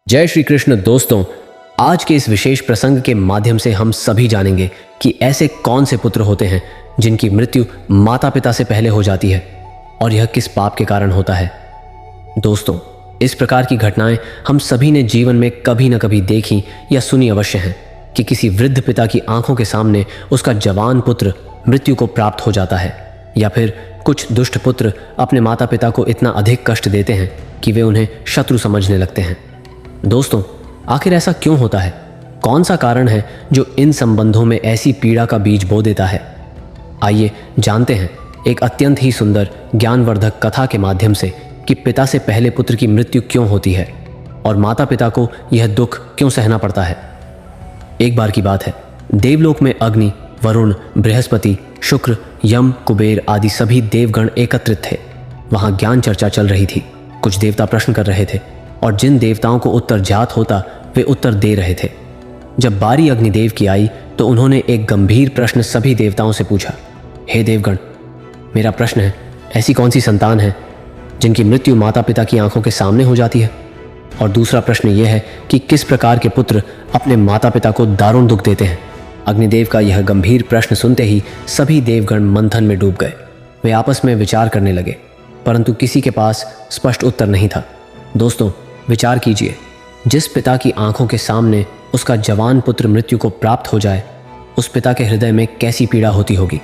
जय श्री कृष्ण दोस्तों, आज के इस विशेष प्रसंग के माध्यम से हम सभी जानेंगे कि ऐसे कौन से पुत्र होते हैं जिनकी मृत्यु माता पिता से पहले हो जाती है और यह किस पाप के कारण होता है। दोस्तों, इस प्रकार की घटनाएं हम सभी ने जीवन में कभी न कभी देखी या सुनी अवश्य हैं कि किसी वृद्ध पिता की आंखों के सामने उसका जवान पुत्र मृत्यु को प्राप्त हो जाता है, या फिर कुछ दुष्ट पुत्र अपने माता पिता को इतना अधिक कष्ट देते हैं कि वे उन्हें शत्रु समझने लगते हैं। दोस्तों, आखिर ऐसा क्यों होता है? कौन सा कारण है जो इन संबंधों में ऐसी पीड़ा का बीज बो देता है? आइए जानते हैं एक अत्यंत ही सुंदर ज्ञानवर्धक कथा के माध्यम से कि पिता से पहले पुत्र की मृत्यु क्यों होती है और माता पिता को यह दुख क्यों सहना पड़ता है। एक बार की बात है, देवलोक में अग्नि, वरुण, बृहस्पति, शुक्र, यम, कुबेर आदि सभी देवगण एकत्रित थे। वहां ज्ञान चर्चा चल रही थी। कुछ देवता प्रश्न कर रहे थे और जिन देवताओं को उत्तर ज्ञात होता वे उत्तर दे रहे थे। जब बारी अग्निदेव की आई तो उन्होंने एक गंभीर प्रश्न सभी देवताओं से पूछा। हे देवगण, मेरा प्रश्न है, ऐसी कौन सी संतान है जिनकी मृत्यु माता पिता की आंखों के सामने हो जाती है? और दूसरा प्रश्न यह है कि किस प्रकार के पुत्र अपने माता पिता को दारुण दुख देते हैं? अग्निदेव का यह गंभीर प्रश्न सुनते ही सभी देवगण मंथन में डूब गए। वे आपस में विचार करने लगे, परंतु किसी के पास स्पष्ट उत्तर नहीं था। दोस्तों, विचार कीजिए, जिस पिता की आंखों के सामने उसका जवान पुत्र मृत्यु को प्राप्त हो जाए, उस पिता के हृदय में कैसी पीड़ा होती होगी।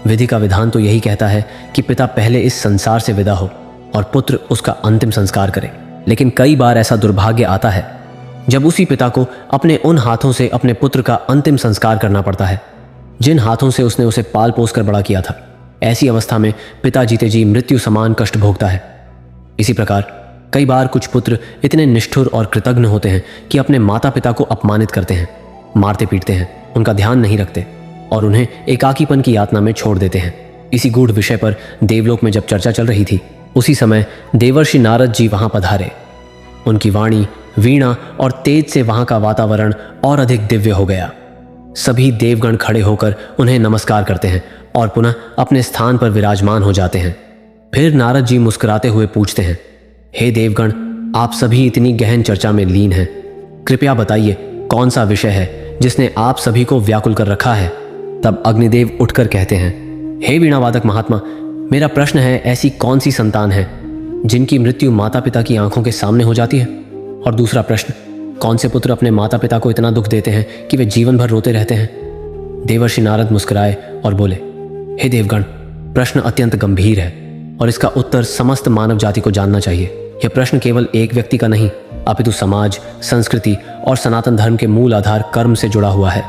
विधि का विधान तो यही कहता है कि पिता पहले इस संसार से विदा हो और पुत्र उसका अंतिम संस्कार करे, लेकिन कई बार ऐसा दुर्भाग्य आता है जब उसी पिता को अपने उन हाथों से अपने पुत्र का अंतिम संस्कार करना पड़ता है जिन हाथों से उसने उसे पाल पोस कर बड़ा किया था। ऐसी अवस्था में पिता जीते जी मृत्यु समान कष्ट भोगता है। इसी प्रकार कई बार कुछ पुत्र इतने निष्ठुर और कृतज्ञ होते हैं कि अपने माता पिता को अपमानित करते हैं, मारते पीटते हैं, उनका ध्यान नहीं रखते और उन्हें एकाकीपन की यातना में छोड़ देते हैं। इसी गूढ़ विषय पर देवलोक में जब चर्चा चल रही थी, उसी समय देवर्षि नारद जी वहां पधारे। उनकी वाणी, वीणा और तेज से वहां का वातावरण और अधिक दिव्य हो गया। सभी देवगण खड़े होकर उन्हें नमस्कार करते हैं और पुनः अपने स्थान पर विराजमान हो जाते हैं। फिर नारद जी मुस्कुराते हुए पूछते हैं, हे देवगण, आप सभी इतनी गहन चर्चा में लीन हैं, कृपया बताइए कौन सा विषय है जिसने आप सभी को व्याकुल कर रखा है। तब अग्निदेव उठकर कहते हैं, हे वीणावादक महात्मा, मेरा प्रश्न है, ऐसी कौन सी संतान है जिनकी मृत्यु माता पिता की आंखों के सामने हो जाती है? और दूसरा प्रश्न, कौन से पुत्र अपने माता पिता को इतना दुख देते हैं कि वे जीवन भर रोते रहते हैं? देवर्षि नारद मुस्कुराए और बोले, हे देवगण, प्रश्न अत्यंत गंभीर है और इसका उत्तर समस्त मानव जाति को जानना चाहिए। यह प्रश्न केवल एक व्यक्ति का नहीं, अपितु समाज, संस्कृति और सनातन धर्म के मूल आधार कर्म से जुड़ा हुआ है।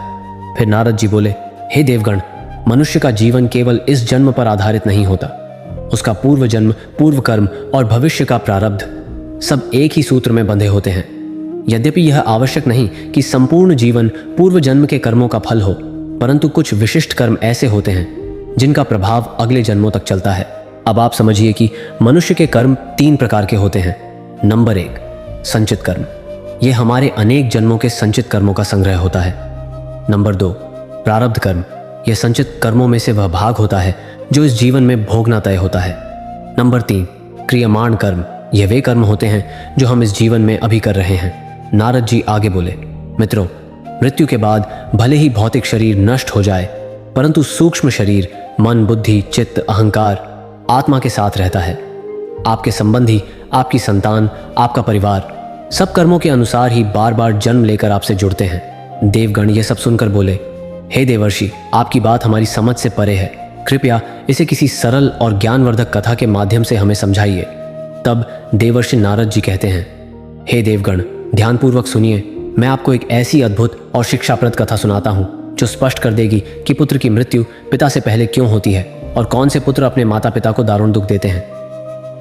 फिर नारद जी बोले, हे देवगण, मनुष्य का जीवन केवल इस जन्म पर आधारित नहीं होता। उसका पूर्व जन्म, पूर्व कर्म और भविष्य का प्रारब्ध सब एक ही सूत्र में बंधे होते हैं। यद्यपि यह आवश्यक नहीं कि संपूर्ण जीवन पूर्व जन्म के कर्मों का फल हो, परंतु कुछ विशिष्ट कर्म ऐसे होते हैं जिनका प्रभाव अगले जन्मों तक चलता है। अब आप समझिए कि मनुष्य के कर्म 3 प्रकार के होते हैं। नंबर 1, संचित कर्म। यह हमारे अनेक जन्मों के संचित कर्मों का संग्रह होता है। नंबर 2, प्रारब्ध कर्म। यह संचित कर्मों में से वह भाग होता है जो इस जीवन में भोगना तय होता है। नंबर 3, क्रियमाण कर्म। यह वे कर्म होते हैं जो हम इस जीवन में अभी कर रहे हैं। नारद जी आगे बोले, मित्रों, मृत्यु के बाद भले ही भौतिक शरीर नष्ट हो जाए, परंतु सूक्ष्म शरीर, मन, बुद्धि, चित्त, अहंकार, आत्मा के साथ रहता है। आपके संबंधी, आपकी संतान, आपका परिवार सब कर्मों के अनुसार ही बार बार जन्म लेकर आपसे जुड़ते हैं। देवगण यह सब सुनकर बोले, हे देवर्षि, आपकी बात हमारी समझ से परे है, कृपया इसे किसी सरल और ज्ञानवर्धक कथा के माध्यम से हमें समझाइए। तब देवर्षि नारद जी कहते हैं, हे देवगण, ध्यानपूर्वक सुनिए, मैं आपको एक ऐसी अद्भुत और शिक्षाप्रद कथा सुनाता हूँ जो स्पष्ट कर देगी कि पुत्र की मृत्यु पिता से पहले क्यों होती है और कौन से पुत्र अपने माता पिता को दारुण दुख देते हैं।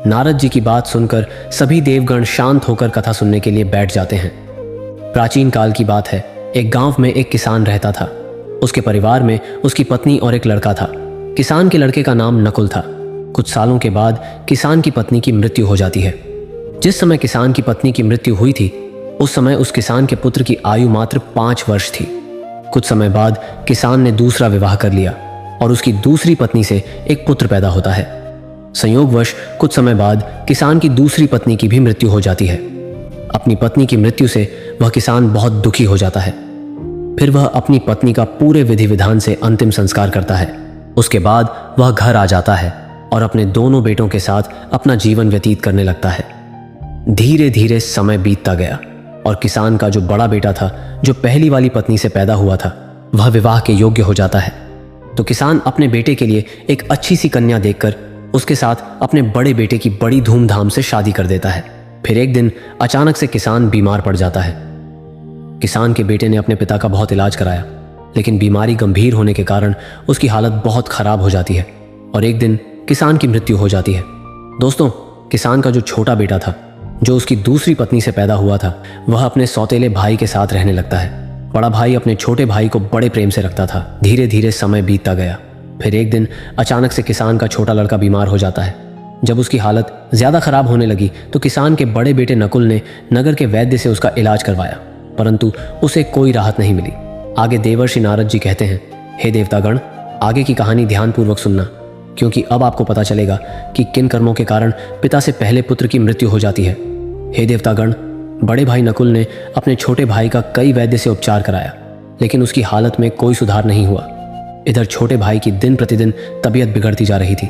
नारद जी की बात सुनकर सभी देवगण शांत होकर कथा सुनने के लिए बैठ जाते हैं। प्राचीन काल की बात है, एक गांव में एक किसान रहता था। उसके परिवार में उसकी पत्नी और एक लड़का था। किसान के लड़के का नाम नकुल था। कुछ सालों के बाद किसान की पत्नी की मृत्यु हो जाती है। जिस समय किसान की पत्नी की मृत्यु हुई थी, उस समय उस किसान के पुत्र की आयु मात्र 5 वर्ष थी। कुछ समय बाद किसान ने दूसरा विवाह कर लिया और उसकी दूसरी पत्नी से एक पुत्र पैदा होता है। संयोगवश कुछ समय बाद किसान की दूसरी पत्नी की भी मृत्यु हो जाती है। अपनी पत्नी की मृत्यु से वह किसान बहुत दुखी हो जाता है। फिर वह अपनी पत्नी का पूरे विधि विधान से अंतिम संस्कार करता है। उसके बाद वह घर आ जाता है और अपने दोनों बेटों के साथ अपना जीवन व्यतीत करने लगता है। धीरे धीरे समय बीतता गया और किसान का जो बड़ा बेटा था, जो पहली वाली पत्नी से पैदा हुआ था, वह विवाह के योग्य हो जाता है। तो किसान अपने बेटे के लिए एक अच्छी सी कन्या देखकर उसके साथ अपने बड़े बेटे की बड़ी धूमधाम से शादी कर देता है। फिर एक दिन अचानक से किसान बीमार पड़ जाता है। किसान के बेटे ने अपने पिता का बहुत इलाज कराया, लेकिन बीमारी गंभीर होने के कारण उसकी हालत बहुत खराब हो जाती है और एक दिन किसान की मृत्यु हो जाती है। दोस्तों, किसान का जो छोटा बेटा था, जो उसकी दूसरी पत्नी से पैदा हुआ था, वह अपने सौतेले भाई के साथ रहने लगता है। बड़ा भाई अपने छोटे भाई को बड़े प्रेम से रखता था। धीरे धीरे समय बीतता गया। फिर एक दिन अचानक से किसान का छोटा लड़का बीमार हो जाता है। जब उसकी हालत ज़्यादा खराब होने लगी तो किसान के बड़े बेटे नकुल ने नगर के वैद्य से उसका इलाज करवाया, परंतु उसे कोई राहत नहीं मिली। आगे देवर्षि नारद जी कहते हैं, हे देवतागण, आगे की कहानी ध्यानपूर्वक सुनना, क्योंकि अब आपको पता चलेगा कि किन कर्मों के कारण पिता से पहले पुत्र की मृत्यु हो जाती है। हे देवतागण, बड़े भाई नकुल ने अपने छोटे भाई का कई वैद्य से उपचार कराया, लेकिन उसकी हालत में कोई सुधार नहीं हुआ। इधर छोटे भाई की दिन प्रतिदिन तबीयत बिगड़ती जा रही थी।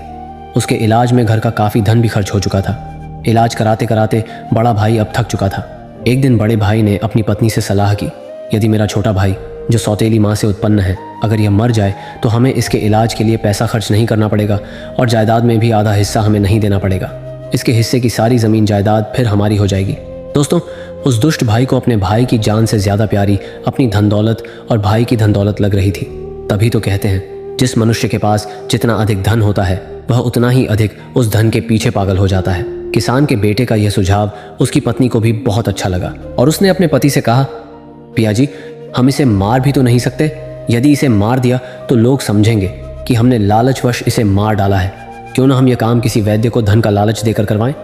उसके इलाज में घर का काफ़ी धन भी खर्च हो चुका था। इलाज कराते कराते बड़ा भाई अब थक चुका था। एक दिन बड़े भाई ने अपनी पत्नी से सलाह की, यदि मेरा छोटा भाई, जो सौतेली माँ से उत्पन्न है, अगर यह मर जाए तो हमें इसके इलाज के लिए पैसा खर्च नहीं करना पड़ेगा और जायदाद में भी आधा हिस्सा हमें नहीं देना पड़ेगा। इसके हिस्से की सारी ज़मीन जायदाद फिर हमारी हो जाएगी। दोस्तों, उस दुष्ट भाई को अपने भाई की जान से ज़्यादा प्यारी अपनी धन दौलत और भाई की धन दौलत लग रही थी। तभी तो कहते हैं, जिस मनुष्य के पास जितना अधिक धन होता है, वह उतना ही अधिक उस धन के पीछे पागल हो जाता है। किसान के बेटे का यह सुझाव उसकी पत्नी को भी बहुत अच्छा लगा और उसने अपने पति से कहा, पिया जी, हम इसे मार भी तो नहीं सकते। यदि इसे मार दिया तो लोग समझेंगे कि हमने लालचवश इसे मार डाला है। क्यों ना हम यह काम किसी वैद्य को धन का लालच देकर करवाएं।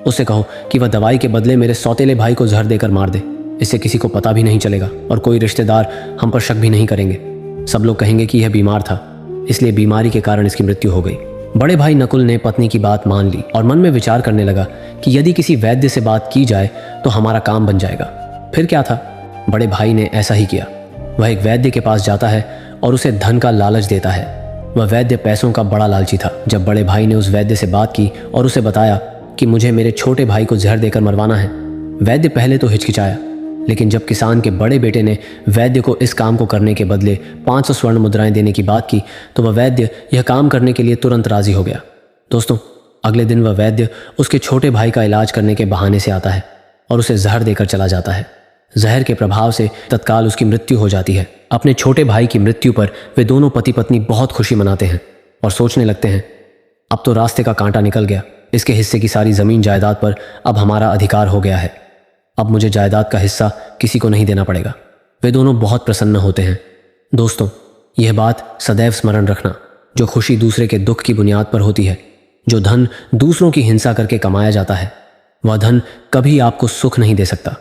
उससे कहो कि वह दवाई के बदले मेरे सौतेले भाई को जहर देकर मार दे। इससे किसी को पता भी नहीं चलेगा और कोई रिश्तेदार हम पर शक भी नहीं करेंगे। सब लोग कहेंगे कि यह बीमार था, इसलिए बीमारी के कारण इसकी मृत्यु हो गई। बड़े भाई नकुल ने पत्नी की बात मान ली और मन में विचार करने लगा कि यदि किसी वैद्य से बात की जाए तो हमारा काम बन जाएगा। फिर क्या था, बड़े भाई ने ऐसा ही किया। वह एक वैद्य के पास जाता है और उसे धन का लालच देता है। वह वैद्य पैसों का बड़ा लालची था। जब बड़े भाई ने उस वैद्य से बात की और उसे बताया कि मुझे मेरे छोटे भाई को जहर देकर मरवाना है, वैद्य पहले तो हिचकिचाया, लेकिन जब किसान के बड़े बेटे ने वैद्य को इस काम को करने के बदले 500 स्वर्ण मुद्राएं देने की बात की तो वह वैद्य यह काम करने के लिए तुरंत राजी हो गया। दोस्तों, अगले दिन वह वैद्य उसके छोटे भाई का इलाज करने के बहाने से आता है और उसे जहर देकर चला जाता है। जहर के प्रभाव से तत्काल उसकी मृत्यु हो जाती है। अपने छोटे भाई की मृत्यु पर वे दोनों पति पत्नी बहुत खुशी मनाते हैं और सोचने लगते हैं, अब तो रास्ते का कांटा निकल गया। इसके हिस्से की सारी जमीन जायदाद पर अब हमारा अधिकार हो गया है। अब मुझे जायदाद का हिस्सा किसी को नहीं देना पड़ेगा। वे दोनों बहुत प्रसन्न होते हैं। दोस्तों, यह बात सदैव स्मरण रखना, जो खुशी दूसरे के दुख की बुनियाद पर होती है, जो धन दूसरों की हिंसा करके कमाया जाता है, वह धन कभी आपको सुख नहीं दे सकता।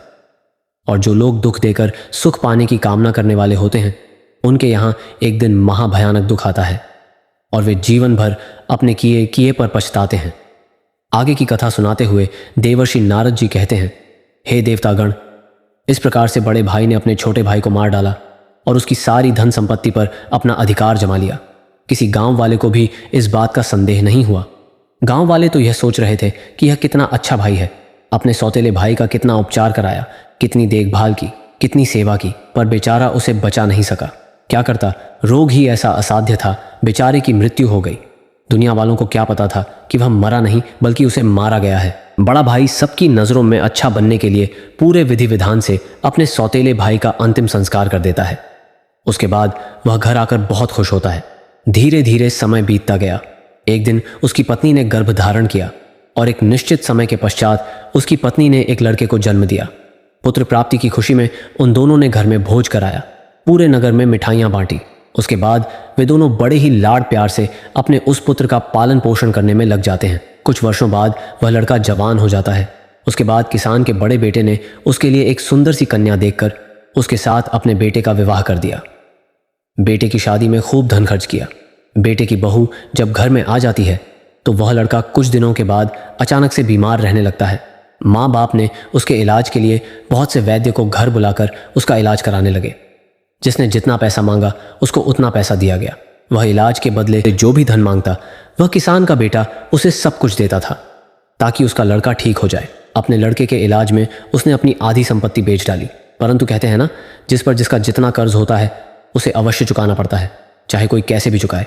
और जो लोग दुख देकर सुख पाने की कामना करने वाले होते हैं, उनके यहाँ एक दिन महाभयानक दुख आता है और वे जीवन भर अपने किए पर पछताते हैं। आगे की कथा सुनाते हुए देवर्षि नारद जी कहते हैं, हे देवतागण, इस प्रकार से बड़े भाई ने अपने छोटे भाई को मार डाला और उसकी सारी धन संपत्ति पर अपना अधिकार जमा लिया। किसी गांव वाले को भी इस बात का संदेह नहीं हुआ। गांव वाले तो यह सोच रहे थे कि यह कितना अच्छा भाई है, अपने सौतेले भाई का कितना उपचार कराया, कितनी देखभाल की, कितनी सेवा की, पर बेचारा उसे बचा नहीं सका। क्या करता, रोग ही ऐसा असाध्य था, बेचारे की मृत्यु हो गई। दुनिया वालों को क्या पता था कि वह मरा नहीं बल्कि उसे मारा गया है। बड़ा भाई सबकी नज़रों में अच्छा बनने के लिए पूरे विधि विधान से अपने सौतेले भाई का अंतिम संस्कार कर देता है। उसके बाद वह घर आकर बहुत खुश होता है। धीरे धीरे समय बीतता गया। एक दिन उसकी पत्नी ने गर्भ धारण किया और एक निश्चित समय के पश्चात उसकी पत्नी ने एक लड़के को जन्म दिया। पुत्र प्राप्ति की खुशी में उन दोनों ने घर में भोज कराया, पूरे नगर में मिठाइयाँ बांटी। उसके बाद वे दोनों बड़े ही लाड प्यार से अपने उस पुत्र का पालन पोषण करने में लग जाते हैं। कुछ वर्षों बाद वह लड़का जवान हो जाता है। उसके बाद किसान के बड़े बेटे ने उसके लिए एक सुंदर सी कन्या देखकर उसके साथ अपने बेटे का विवाह कर दिया। बेटे की शादी में खूब धन खर्च किया। बेटे की बहू जब घर में आ जाती है तो वह लड़का कुछ दिनों के बाद अचानक से बीमार रहने लगता है। माँ बाप ने उसके इलाज के लिए बहुत से वैद्य को घर बुलाकर उसका इलाज कराने लगे। जिसने जितना पैसा मांगा उसको उतना पैसा दिया गया। वह इलाज के बदले जो भी धन मांगता वह किसान का बेटा उसे सब कुछ देता था ताकि उसका लड़का ठीक हो जाए। अपने लड़के के इलाज में उसने अपनी आधी संपत्ति बेच डाली। परंतु कहते हैं ना, जिस पर जिसका जितना कर्ज होता है उसे अवश्य चुकाना पड़ता है, चाहे कोई कैसे भी चुकाए।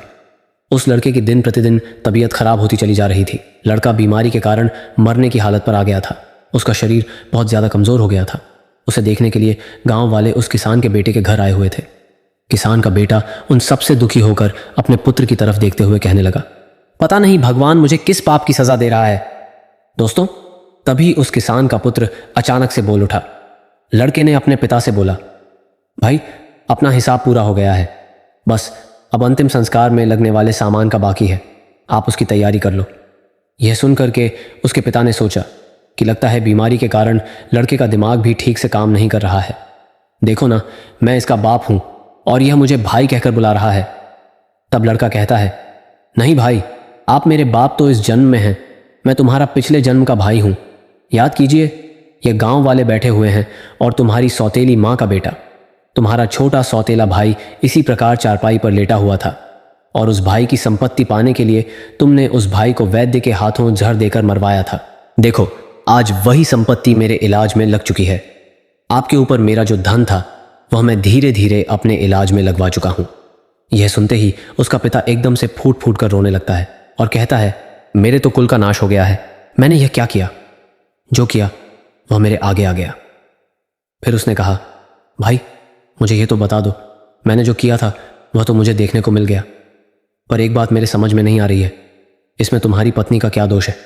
उस लड़के की दिन प्रतिदिन तबीयत खराब होती चली जा रही थी। लड़का बीमारी के कारण मरने की हालत पर आ गया था। उसका शरीर बहुत ज़्यादा कमज़ोर हो गया था। उसे देखने के लिए गांव वाले उस किसान के बेटे के घर आए हुए थे। किसान का बेटा उन सबसे दुखी होकर अपने पुत्र की तरफ देखते हुए कहने लगा, पता नहीं भगवान मुझे किस पाप की सज़ा दे रहा है। दोस्तों, तभी उस किसान का पुत्र अचानक से बोल उठा। लड़के ने अपने पिता से बोला, भाई अपना हिसाब पूरा हो गया है, बस अब अंतिम संस्कार में लगने वाले सामान का बाकी है, आप उसकी तैयारी कर लो। यह सुनकर के उसके पिता ने सोचा कि लगता है बीमारी के कारण लड़के का दिमाग भी ठीक से काम नहीं कर रहा है। देखो ना, मैं इसका बाप हूं और यह मुझे भाई कहकर बुला रहा है। तब लड़का कहता है, नहीं भाई, आप मेरे बाप तो इस जन्म में हैं, मैं तुम्हारा पिछले जन्म का भाई हूं। याद कीजिए, ये गांव वाले बैठे हुए हैं और तुम्हारी सौतेली माँ का बेटा, तुम्हारा छोटा सौतेला भाई इसी प्रकार चारपाई पर लेटा हुआ था और उस भाई की संपत्ति पाने के लिए तुमने उस भाई को वैद्य के हाथों जहर देकर मरवाया था। देखो, आज वही संपत्ति मेरे इलाज में लग चुकी है। आपके ऊपर मेरा जो धन था वह मैं धीरे धीरे अपने इलाज में लगवा चुका हूं। यह सुनते ही उसका पिता एकदम से फूट फूट कर रोने लगता है और कहता है, मेरे तो कुल का नाश हो गया है। मैंने यह क्या किया? जो किया वह मेरे आगे आ गया। फिर उसने कहा, भाई मुझे ये तो बता दो, मैंने जो किया था वह तो मुझे देखने को मिल गया, पर एक बात मेरे समझ में नहीं आ रही है, इसमें तुम्हारी पत्नी का क्या दोष है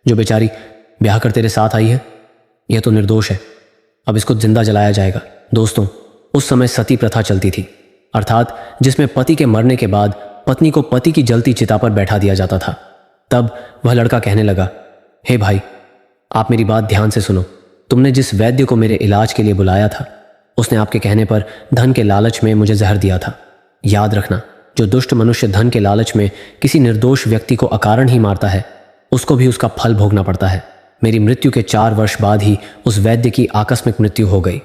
जो बेचारी ब्याह कर तेरे साथ आई है? यह तो निर्दोष है, अब इसको जिंदा जलाया जाएगा। दोस्तों, उस समय सती प्रथा चलती थी, अर्थात जिसमें पति के मरने के बाद पत्नी को पति की जलती चिता पर बैठा दिया जाता था। तब वह लड़का कहने लगा, हे भाई, आप मेरी बात ध्यान से सुनो। तुमने जिस वैद्य को मेरे इलाज के लिए बुलाया था उसने आपके कहने पर धन के लालच में मुझे जहर दिया था। याद रखना, जो दुष्ट मनुष्य धन के लालच में किसी निर्दोष व्यक्ति को अकारण ही मारता है उसको भी उसका फल भोगना पड़ता है। मेरी मृत्यु के 4 वर्ष बाद ही उस वैद्य की आकस्मिक मृत्यु हो गई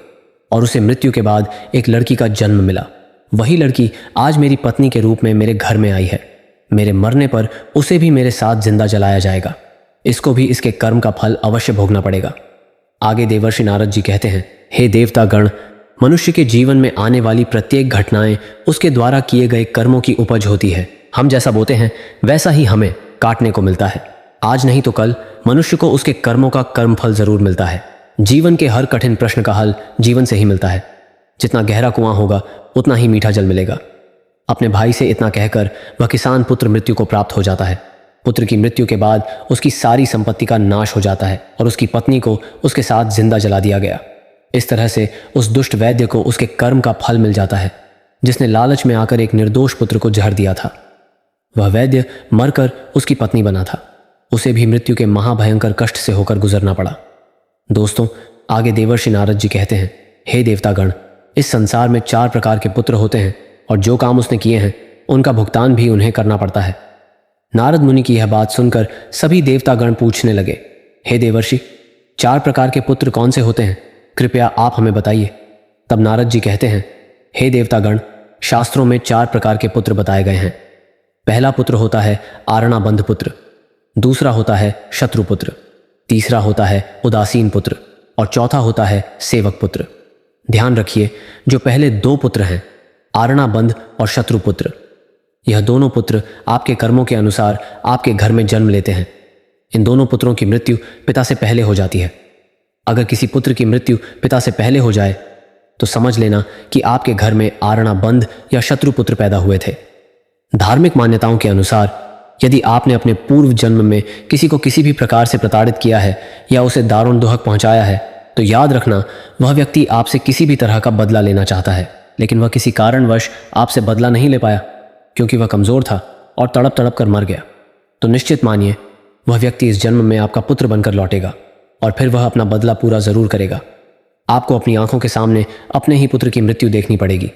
और उसे मृत्यु के बाद एक लड़की का जन्म मिला। वही लड़की आज मेरी पत्नी के रूप में मेरे घर में आई है। मेरे मरने पर उसे भी मेरे साथ जिंदा जलाया जाएगा। इसको भी इसके कर्म का फल अवश्य भोगना पड़ेगा। आगे देवर्षि नारद जी कहते हैं, हे देवता गण, मनुष्य के जीवन में आने वाली प्रत्येक घटनाएं उसके द्वारा किए गए कर्मों की उपज होती है। हम जैसा बोते हैं वैसा ही हमें काटने को मिलता है। आज नहीं तो कल मनुष्य को उसके कर्मों का कर्मफल जरूर मिलता है। जीवन के हर कठिन प्रश्न का हल जीवन से ही मिलता है। जितना गहरा कुआं होगा उतना ही मीठा जल मिलेगा। अपने भाई से इतना कहकर वह किसान पुत्र मृत्यु को प्राप्त हो जाता है। पुत्र की मृत्यु के बाद उसकी सारी संपत्ति का नाश हो जाता है और उसकी पत्नी को उसके साथ जिंदा जला दिया गया। इस तरह से उस दुष्ट वैद्य को उसके कर्म का फल मिल जाता है, जिसने लालच में आकर एक निर्दोष पुत्र को जहर दिया था। वह वैद्य मरकर उसकी पत्नी बना था। उसे भी मृत्यु के महाभयंकर कष्ट से होकर गुजरना पड़ा। दोस्तों, आगे देवर्षि नारद जी कहते हैं, हे देवतागण, इस संसार में 4 प्रकार के पुत्र होते हैं और जो काम उसने किए हैं उनका भुगतान भी उन्हें करना पड़ता है। नारद मुनि की यह बात सुनकर सभी देवतागण पूछने लगे, हे देवर्षि, 4 प्रकार के पुत्र कौन से होते हैं? कृपया आप हमें बताइए। तब नारद जी कहते हैं, हे देवतागण, शास्त्रों में 4 प्रकार के पुत्र बताए गए हैं। पहला पुत्र होता है आरणाबंध पुत्र, दूसरा होता है शत्रुपुत्र, तीसरा होता है उदासीन पुत्र और चौथा होता है सेवक पुत्र। ध्यान रखिए, जो पहले 2 पुत्र हैं, आरणाबंध और शत्रुपुत्र, यह दोनों पुत्र आपके कर्मों के अनुसार आपके घर में जन्म लेते हैं। इन दोनों पुत्रों की मृत्यु पिता से पहले हो जाती है। अगर किसी पुत्र की मृत्यु पिता से पहले हो जाए तो समझ लेना कि आपके घर में आरणाबंध या शत्रुपुत्र पैदा हुए थे। धार्मिक मान्यताओं के अनुसार यदि आपने अपने पूर्व जन्म में किसी को किसी भी प्रकार से प्रताड़ित किया है या उसे दारुण दुहक पहुंचाया है तो याद रखना, वह व्यक्ति आपसे किसी भी तरह का बदला लेना चाहता है, लेकिन वह किसी कारणवश आपसे बदला नहीं ले पाया क्योंकि वह कमजोर था और तड़प तड़प कर मर गया। तो निश्चित मानिए, वह व्यक्ति इस जन्म में आपका पुत्र बनकर लौटेगा और फिर वह अपना बदला पूरा जरूर करेगा। आपको अपनी आंखों के सामने अपने ही पुत्र की मृत्यु देखनी पड़ेगी।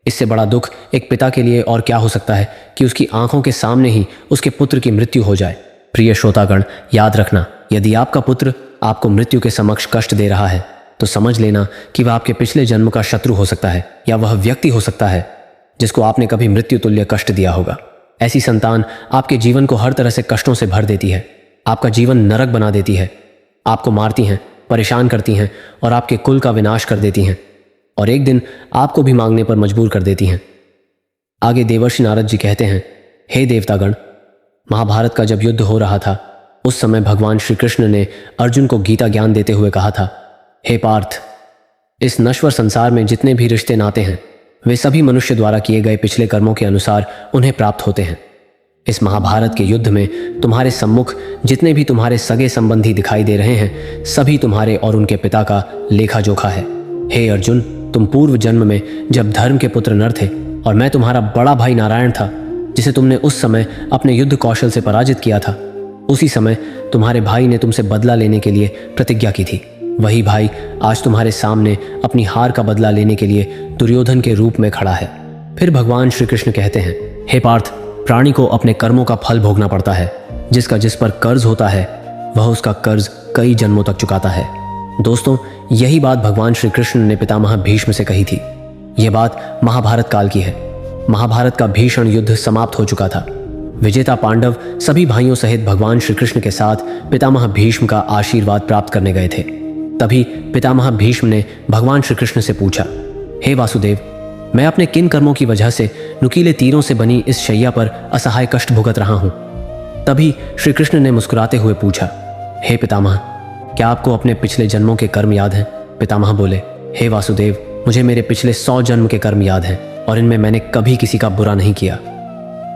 इससे बड़ा दुख एक पिता के लिए और क्या हो सकता है कि उसकी आंखों के सामने ही उसके पुत्र की मृत्यु हो जाए। प्रिय श्रोतागण, याद रखना, यदि आपका पुत्र आपको मृत्यु के समक्ष कष्ट दे रहा है तो समझ लेना कि वह आपके पिछले जन्म का शत्रु हो सकता है, या वह व्यक्ति हो सकता है जिसको आपने कभी मृत्यु तुल्य कष्ट दिया होगा। ऐसी संतान आपके जीवन को हर तरह से कष्टों से भर देती है, आपका जीवन नरक बना देती है, आपको मारती हैं, परेशान करती हैं और आपके कुल का विनाश कर देती हैं, और एक दिन आपको भी मांगने पर मजबूर कर देती हैं। आगे देवर्षि नारद जी कहते हैं, हे देवतागण, महाभारत का जब युद्ध हो रहा था उस समय भगवान श्री कृष्ण ने अर्जुन को गीता ज्ञान देते हुए कहा था, हे पार्थ, इस नश्वर संसार में जितने भी रिश्ते नाते हैं वे सभी मनुष्य द्वारा किए गए पिछले कर्मों के अनुसार उन्हें प्राप्त होते हैं। इस महाभारत के युद्ध में तुम्हारे सम्मुख जितने भी तुम्हारे सगे संबंधी दिखाई दे रहे हैं सभी तुम्हारे और उनके पिता का लेखा जोखा है। हे अर्जुन, तुम पूर्व जन्म में जब धर्म के पुत्र नर थे और मैं तुम्हारा बड़ा भाई नारायण था जिसे तुमने उस समय अपने युद्ध कौशल से पराजित किया था, उसी समय तुम्हारे भाई ने तुमसे बदला लेने के लिए प्रतिज्ञा की थी। वही भाई आज तुम्हारे सामने अपनी हार का बदला लेने के लिए दुर्योधन के रूप में खड़ा है। फिर भगवान श्री कृष्ण कहते हैं, हे पार्थ, प्राणी को अपने कर्मों का फल भोगना पड़ता है। जिसका जिस पर कर्ज होता है वह उसका कर्ज कई जन्मों तक चुकाता है। दोस्तों, यही बात भगवान श्री कृष्ण ने पितामह भीष्म से कही थी। यह बात महाभारत काल की है। महाभारत का भीषण युद्ध समाप्त हो चुका था। विजेता पांडव सभी भाइयों सहित भगवान श्री कृष्ण के साथ पितामह भीष्म का आशीर्वाद प्राप्त करने गए थे। तभी पितामह भीष्म ने भगवान श्री कृष्ण से पूछा, हे वासुदेव, मैं अपने किन कर्मों की वजह से नुकीले तीरों से बनी इस शैया पर असहाय कष्ट भुगत रहा हूं? तभी श्री कृष्ण ने मुस्कुराते हुए पूछा, हे पितामह, क्या आपको अपने पिछले जन्मों के कर्म याद हैं? पितामह बोले, हे वासुदेव, मुझे मेरे पिछले 100 जन्म के कर्म याद हैं और इनमें मैंने कभी किसी का बुरा नहीं किया।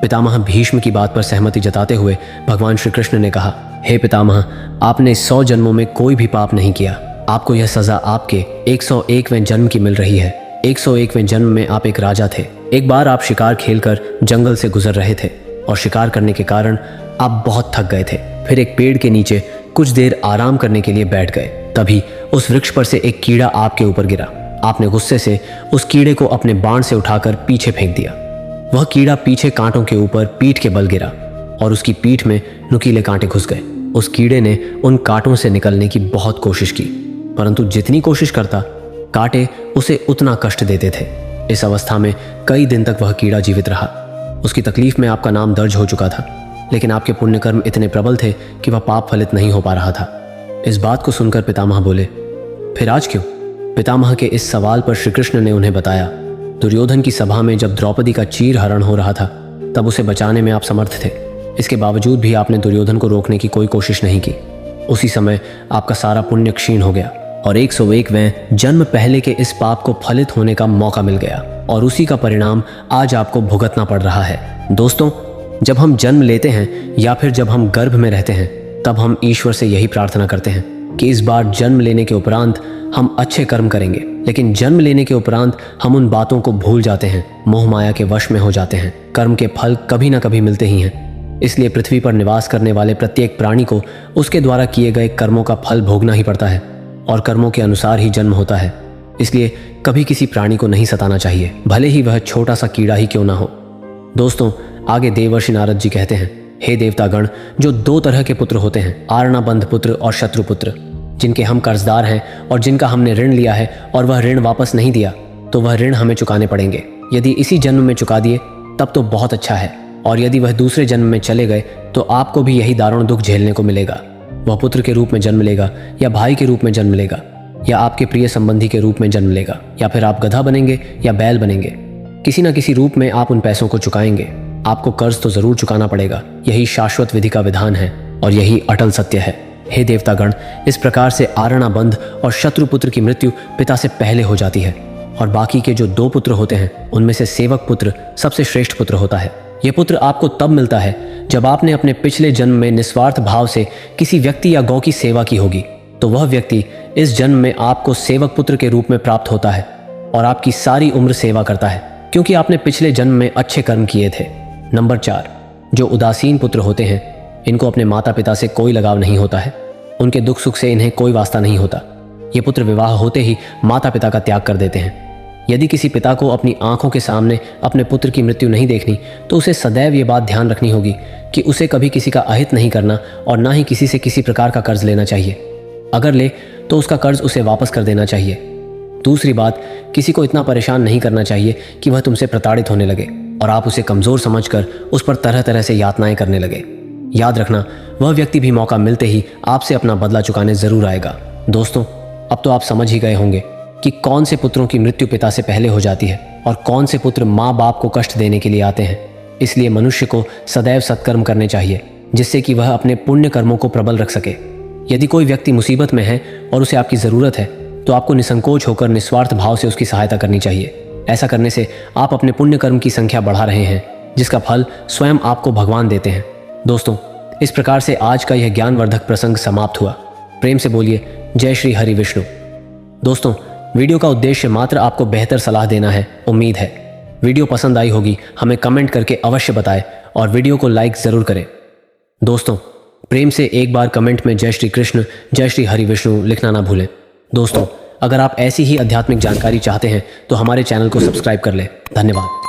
पितामह भीष्म की बात पर सहमति जताते हुए भगवान श्री कृष्ण ने कहा, हे पितामह, आपने 100 जन्मों में कोई भी पाप नहीं किया। आपको यह सजा आपके 101वें जन्म की मिल रही है। 101वें जन्म में आप एक राजा थे। एक बार आप शिकार खेलकर जंगल से गुजर रहे थे और शिकार करने के कारण आप बहुत थक गए थे। फिर एक पेड़ के नीचे कुछ देर आराम करने के लिए बैठ गए। तभी उस वृक्ष पर से एक कीड़ा आपके ऊपर गिरा। आपने गुस्से से उस कीड़े को अपने बाण से उठाकर पीछे फेंक दिया। वह कीड़ा पीछे कांटों के ऊपर पीठ के बल गिरा और उसकी पीठ में नुकीले कांटे घुस गए। उस कीड़े ने उन कांटों से निकलने की बहुत कोशिश की, परंतु जितनी कोशिश करता कांटे उसे उतना कष्ट देते थे। इस अवस्था में कई दिन तक वह कीड़ा जीवित रहा। उसकी तकलीफ में आपका नाम दर्ज हो चुका था, लेकिन आपके पुण्यकर्म इतने प्रबल थे कि वह पाप फलित नहीं हो पा रहा था। इस बात को सुनकर पितामह बोले, फिर आज क्यों? पितामह के इस सवाल पर श्री कृष्ण ने उन्हें बताया, दुर्योधन की सभा में जब द्रौपदी का चीर हरण हो रहा था तब उसे बचाने में आप समर्थ थे। इसके बावजूद भी आपने दुर्योधन को रोकने की कोई कोशिश नहीं की। उसी समय आपका सारा पुण्य क्षीण हो गया और 101वें जन्म पहले के इस पाप को फलित होने का मौका मिल गया और उसी का परिणाम आज आपको भुगतना पड़ रहा है। दोस्तों, जब हम जन्म लेते हैं या फिर जब हम गर्भ में रहते हैं तब हम ईश्वर से यही प्रार्थना करते हैं कि इस बार जन्म लेने के उपरांत हम अच्छे कर्म करेंगे। लेकिन जन्म लेने के उपरांत हम उन बातों को भूल जाते हैं, मोह माया के वश में हो जाते हैं। कर्म के फल कभी ना कभी मिलते ही हैं। इसलिए पृथ्वी पर निवास करने वाले प्रत्येक प्राणी को उसके द्वारा किए गए कर्मों का फल भोगना ही पड़ता है और कर्मों के अनुसार ही जन्म होता है। इसलिए कभी किसी प्राणी को नहीं सताना चाहिए, भले ही वह छोटा सा कीड़ा ही क्यों ना हो। दोस्तों, आगे देवर्षि नारद जी कहते हैं, हे देवतागण, जो 2 तरह के पुत्र होते हैं, आरणाबंध पुत्र और शत्रु पुत्र, जिनके हम कर्जदार हैं और जिनका हमने ऋण लिया है और वह ऋण वापस नहीं दिया तो वह ऋण हमें चुकाने पड़ेंगे। यदि इसी जन्म में चुका दिए तब तो बहुत अच्छा है, और यदि वह दूसरे जन्म में चले गए तो आपको भी यही दारुण दुख झेलने को मिलेगा। वह पुत्र के रूप में जन्म लेगा या भाई के रूप में जन्म लेगा या आपके प्रिय संबंधी के रूप में जन्म लेगा, या फिर आप गधा बनेंगे या बैल बनेंगे। किसी न किसी रूप में आप उन पैसों को चुकाएंगे। आपको कर्ज तो जरूर चुकाना पड़ेगा। यही शाश्वत विधि का विधान है और यही अटल सत्य है। हे देवतागण, इस प्रकार से आरणाबंध और शत्रुपुत्र की मृत्यु पिता से पहले हो जाती है और बाकी के जो 2 पुत्र होते हैं उनमें से सेवक पुत्र सबसे श्रेष्ठ पुत्र होता है। यह पुत्र आपको तब मिलता है जब आपने अपने पिछले जन्म में निस्वार्थ भाव से किसी व्यक्ति या गौ की सेवा की होगी, तो वह व्यक्ति इस जन्म में आपको सेवक पुत्र के रूप में प्राप्त होता है और आपकी सारी उम्र सेवा करता है, क्योंकि आपने पिछले जन्म में अच्छे कर्म किए थे। नंबर 4, जो उदासीन पुत्र होते हैं, इनको अपने माता पिता से कोई लगाव नहीं होता है। उनके दुख सुख से इन्हें कोई वास्ता नहीं होता। ये पुत्र विवाह होते ही माता पिता का त्याग कर देते हैं। यदि किसी पिता को अपनी आंखों के सामने अपने पुत्र की मृत्यु नहीं देखनी तो उसे सदैव ये बात ध्यान रखनी होगी कि उसे कभी किसी का अहित नहीं करना और ना ही किसी से किसी प्रकार का कर्ज लेना चाहिए। अगर ले तो उसका कर्ज उसे वापस कर देना चाहिए। दूसरी बात, किसी को इतना परेशान नहीं करना चाहिए कि वह तुमसे प्रताड़ित होने लगे और आप उसे कमज़ोर समझकर उस पर तरह तरह से यातनाएं करने लगे। याद रखना, वह व्यक्ति भी मौका मिलते ही आपसे अपना बदला चुकाने ज़रूर आएगा। दोस्तों, अब तो आप समझ ही गए होंगे कि कौन से पुत्रों की मृत्यु पिता से पहले हो जाती है और कौन से पुत्र माँ बाप को कष्ट देने के लिए आते हैं। इसलिए मनुष्य को सदैव सत्कर्म करने चाहिए, जिससे कि वह अपने पुण्य कर्मों को प्रबल रख सके। यदि कोई व्यक्ति मुसीबत में है और उसे आपकी ज़रूरत है तो आपको निसंकोच होकर निस्वार्थ भाव से उसकी सहायता करनी चाहिए। ऐसा करने से आप अपने पुण्य कर्म की संख्या बढ़ा रहे हैं, जिसका फल स्वयं आपको भगवान देते हैं। दोस्तों, इस प्रकार से आज का यह ज्ञानवर्धक प्रसंग समाप्त हुआ। प्रेम से बोलिए जय श्री हरि विष्णु। दोस्तों, वीडियो का उद्देश्य मात्र आपको बेहतर सलाह देना है। उम्मीद है वीडियो पसंद आई होगी। हमें कमेंट करके अवश्य बताएं और वीडियो को लाइक ज़रूर करें। दोस्तों, प्रेम से एक बार कमेंट में जय श्री कृष्ण, जय श्री हरि विष्णु लिखना ना भूलें। दोस्तों, अगर आप ऐसी ही आध्यात्मिक जानकारी चाहते हैं तो हमारे चैनल को सब्सक्राइब कर लें। धन्यवाद।